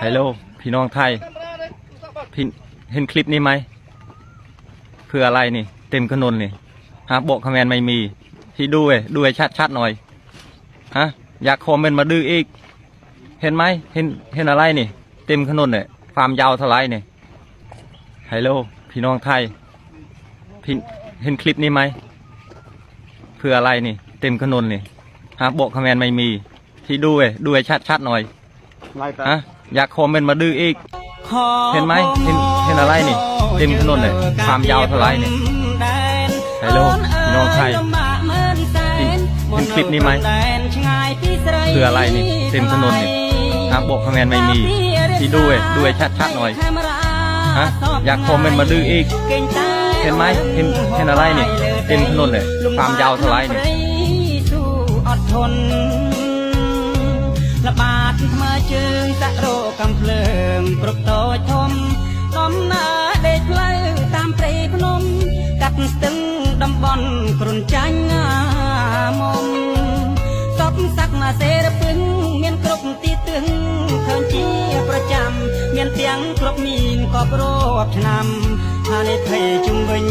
ฮัลโหลพี่น้องไทยพี่เห็นคลิปนี้ไหมคืออะไรนี่เต็มถนนนี่ฮะบอกคอมเมนต์ไม่มีพี่ดูให้ชัดหน่อยฮะอยากคอมเมนต์มาดื้ออีกเห็นไหมเห็นอะไรนี่เต็มถนนเนี่ยความยาวเท่าไรนี่ฮัลโหลพี่น้องไทยพี่เห็นคลิปนี้ไหมคืออะไรนี่เต็มถนนนี่ฮะบอกคอมเมนต์ไม่มีพี่ดูให้ชัดหน่อยฮะอยากคอมเมนต์มาดื้ออีกเห็นไหมเห็นอะไรนี่เต็มถนนเลยความยาวเท่าไรนี่ฮัลโหลพี่น้องไทยเห็นคลิปนี้ไหมคืออะไรนี่เต็มถนนนี่ฮะบอกคอมเมนต์ไม่มีพี่ดูให้ชัดหน่อยฮะอยากคอมเมนต์มาดื้ออีกเห็นไหมเห็นอะไรนี่เต็มถนนเลยความยาวเท่าไรนี่ละบาดมาเชิงตะโรกำเพลิงปลุกโตชมต้มนาเด็กเล่ตามปรีพนมกัดตึงดำบอนกรุนจังงามมตบสักมาเสรพึงเมียนกรบตีตึงเทินจีประจำเมียนเตียงครบมีนกอบรบนำหาในไทยจุงวิญ